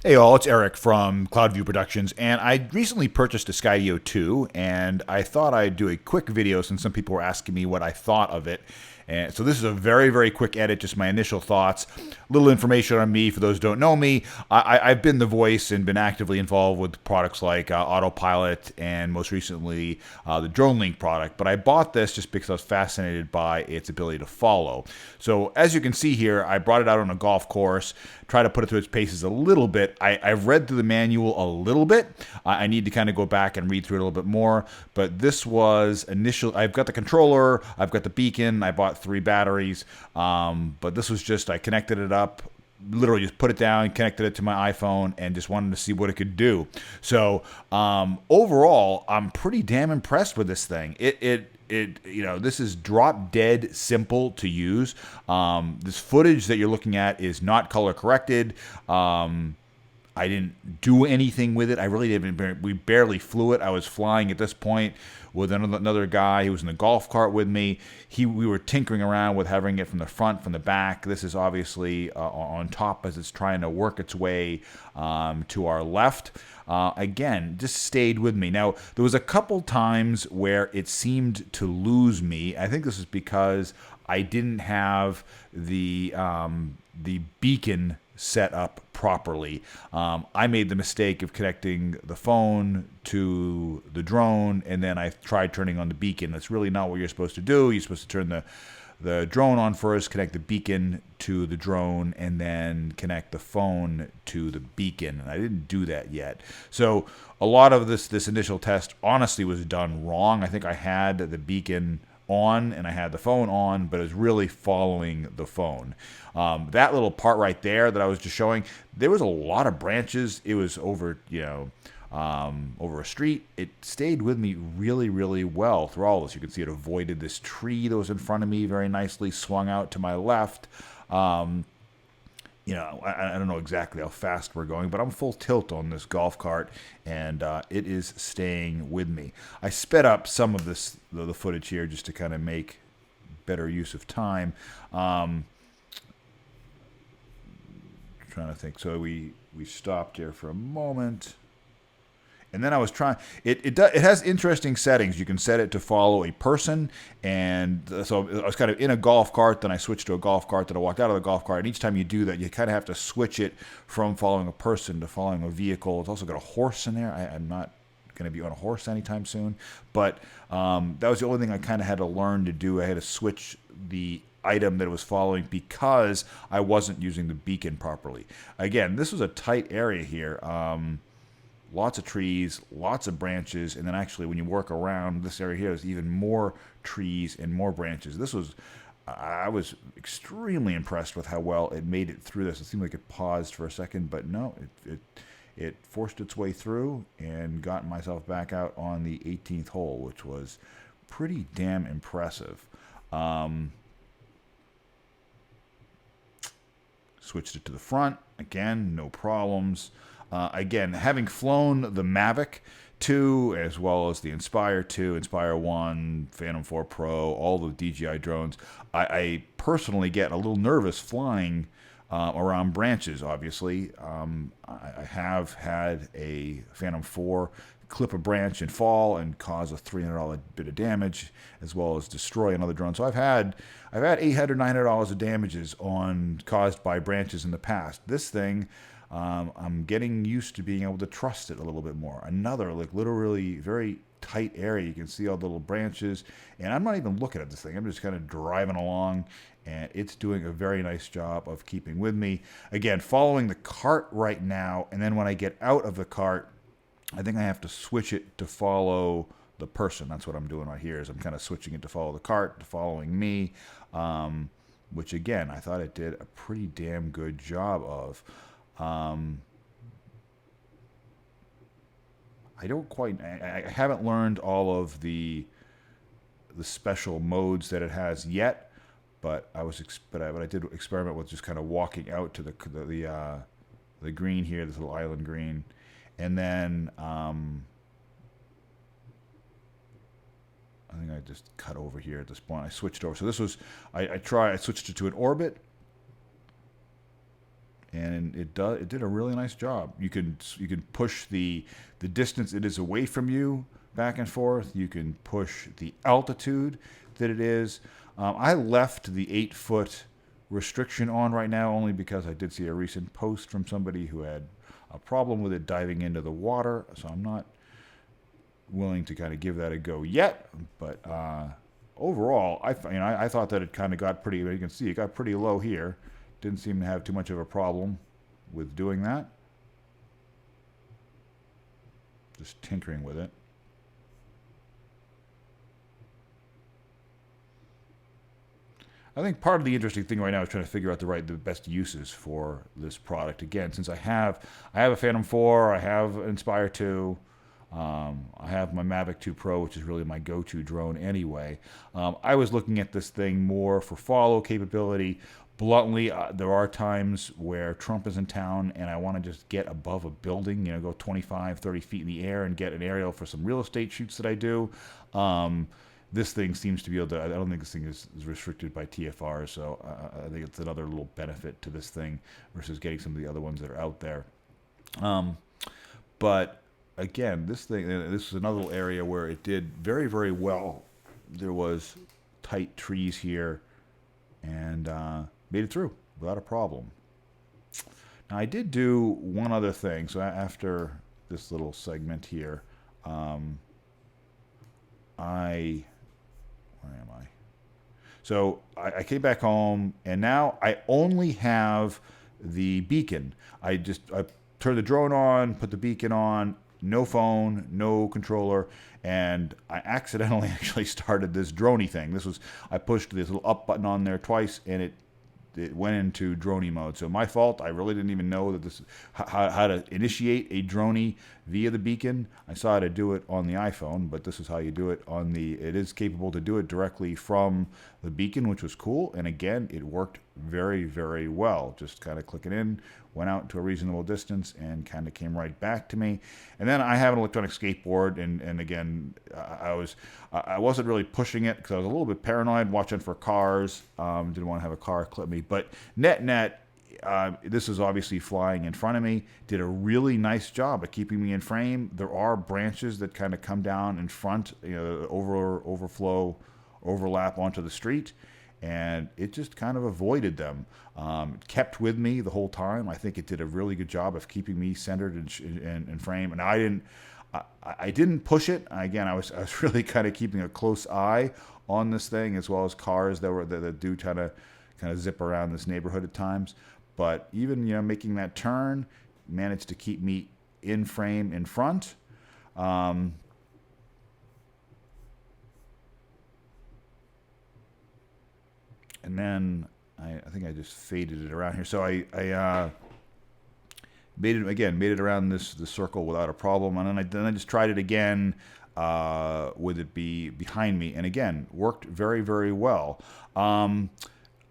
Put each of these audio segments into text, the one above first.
Hey all, it's Eric from Cloudview Productions, and I recently purchased a Skydio 2, and I thought I'd do a quick video since some people were asking me what I thought of it. And so this is a very, very quick edit, just my initial thoughts. Little information on me for those who don't know me. I've been the voice and been actively involved with products like Autopilot and most recently the DroneLink product. But I bought this just because I was fascinated by its ability to follow. So as you can see here, I brought it out on a golf course, try to put it through its paces a little bit. I've read through the manual a little bit. I need to kind of go back and read through it a little bit more. But this was initial. I've got the controller, I've got the beacon, I bought 3 batteries. But this was just, I connected it up, literally just put it down, connected it to my iPhone, and just wanted to see what it could do. So overall, I'm pretty damn impressed with this thing. This is drop dead simple to use. This footage that you're looking at is not color corrected. I didn't do anything with it. I really didn't. We barely flew it. I was flying at this point with another guy who was in the golf cart with me. We were tinkering around with having it from the front, from the back. This is obviously on top as it's trying to work its way to our left. Again, just stayed with me. Now, there was a couple times where it seemed to lose me. I think this is because I didn't have the beacon set up properly. I made the mistake of connecting the phone to the drone, and then I tried turning on the beacon. That's really not what you're supposed to do. You're supposed to turn the drone on first, connect the beacon to the drone, and then connect the phone to the beacon. And I didn't do that yet. So a lot of this initial test honestly was done wrong. I think I had the beacon on and I had the phone on, but it was really following the phone. That little part right there that I was just showing, there was a lot of branches. It was over, over a street. It stayed with me really, really well through all this. You can see it avoided this tree that was in front of me very nicely, swung out to my left. I don't know exactly how fast we're going, but I'm full tilt on this golf cart, and it is staying with me. I sped up some of the footage here just to kind of make better use of time. Trying to think. So we stopped here for a moment. And then I was trying. It has interesting settings. You can set it to follow a person, and so I was kind of in a golf cart. Then I switched to a golf cart. Then I walked out of the golf cart. And each time you do that, you kind of have to switch it from following a person to following a vehicle. It's also got a horse in there. I'm not going to be on a horse anytime soon, but that was the only thing I kind of had to learn to do. I had to switch the item that it was following because I wasn't using the beacon properly. Again, this was a tight area here. Lots of trees, lots of branches, and then actually when you work around this area here, there's even more trees and more branches. I was extremely impressed with how well it made it through this. It seemed like it paused for a second, but no, it forced its way through and got myself back out on the 18th hole, which was pretty damn impressive. Switched it to the front. Again, no problems. Again, having flown the Mavic 2 as well as the Inspire 2, Inspire 1, Phantom 4 Pro, all the DJI drones, I personally get a little nervous flying around branches, obviously. I have had a Phantom 4 clip a branch and fall and cause a $300 bit of damage, as well as destroy another drone. So I've had $800, $900 of damages caused by branches in the past. This thing, I'm getting used to being able to trust it a little bit more. Another, like, literally very tight area. You can see all the little branches, and I'm not even looking at this thing. I'm just kind of driving along, and it's doing a very nice job of keeping with me. Again, following the cart right now, and then when I get out of the cart, I think I have to switch it to follow the person. That's what I'm doing right here, is I'm kind of switching it to follow the cart, to following me, which, again, I thought it did a pretty damn good job of. I haven't learned all of the special modes that it has yet, but I did experiment with just kind of walking out to the green here, this little island green, and then I think I just cut over here at this point. I switched over. So this was I switched it to an orbit. and it did a really nice job. You can push the distance it is away from you back and forth. You can push the altitude that it is. I left the 8-foot restriction on right now only because I did see a recent post from somebody who had a problem with it diving into the water, so I'm not willing to kind of give that a go yet. But overall, I thought that it kind of got pretty. You can see it got pretty low here. Didn't seem to have too much of a problem with doing that. Just tinkering with it. I think part of the interesting thing right now is trying to figure out the best uses for this product. Again, since I have a Phantom 4, I have Inspire 2, I have my Mavic 2 Pro, which is really my go-to drone anyway. I was looking at this thing more for follow capability. Bluntly, there are times where Trump is in town and I want to just get above a building, go 25, 30 feet in the air and get an aerial for some real estate shoots that I do. This thing seems to be able to, I don't think this thing is restricted by TFR, so I think it's another little benefit to this thing versus getting some of the other ones that are out there. But again, this is another little area where it did very, very well. There was tight trees here and made it through without a problem. Now I did do one other thing. So after this little segment here, where am I? So I came back home, and now I only have the beacon. I turned the drone on, put the beacon on, no phone, no controller, and I accidentally actually started this droney thing. I pushed this little up button on there twice, and it went into droney mode. So my fault. I really didn't even know that how to initiate a droney via the beacon. I saw how to do it on the iPhone, but this is how you do it on it is capable to do it directly from the beacon, which was cool. And again, it worked very, very well. Just kind of click it in, went out to a reasonable distance, and kind of came right back to me. And then I have an electronic skateboard, and again, I wasn't really pushing it because I was a little bit paranoid, watching for cars. Didn't want to have a car clip me. But net, this is obviously flying in front of me. Did a really nice job at keeping me in frame. There are branches that kind of come down in front, overlap onto the street, and it just kind of avoided them. It kept with me the whole time. I think it did a really good job of keeping me centered in frame. And I didn't push it. Again, I was really kind of keeping a close eye on this thing, as well as cars that do kind of zip around this neighborhood at times. But even making that turn, managed to keep me in frame in front. And then I think I just faded it around here. So I made it around this circle without a problem. And then I just tried it again with it be behind me, and again worked very, very well.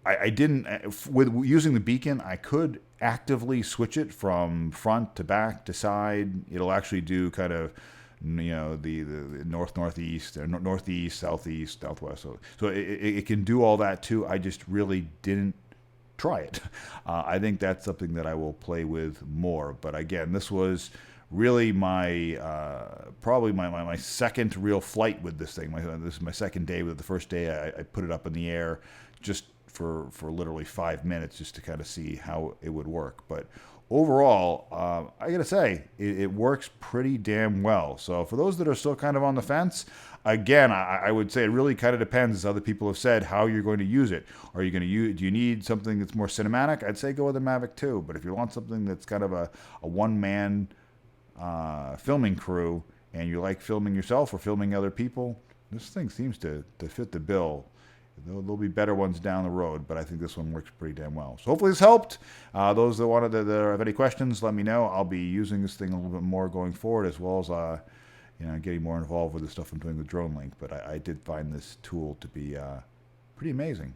I didn't, with using the beacon, I could actively switch it from front to back to side. It'll actually do kind of, the northeast, or northeast, southeast, southwest. So it can do all that too. I just really didn't try it. I think that's something that I will play with more. But again, this was really my probably my second real flight with this thing. This is my second day with it. The first day I put it up in the air just for literally 5 minutes just to kind of see how it would work. But overall, I gotta say, it works pretty damn well. So for those that are still kind of on the fence, again, I would say it really kind of depends, as other people have said, how you're going to use it. Are you going to do you need something that's more cinematic? I'd say go with the Mavic 2. But if you want something that's kind of a one-man filming crew, and you like filming yourself or filming other people, this thing seems to fit the bill. There'll be better ones down the road, but I think this one works pretty damn well. So hopefully this helped. Those that have any questions, let me know. I'll be using this thing a little bit more going forward, as well as getting more involved with the stuff I'm doing with DroneLink. But I did find this tool to be pretty amazing.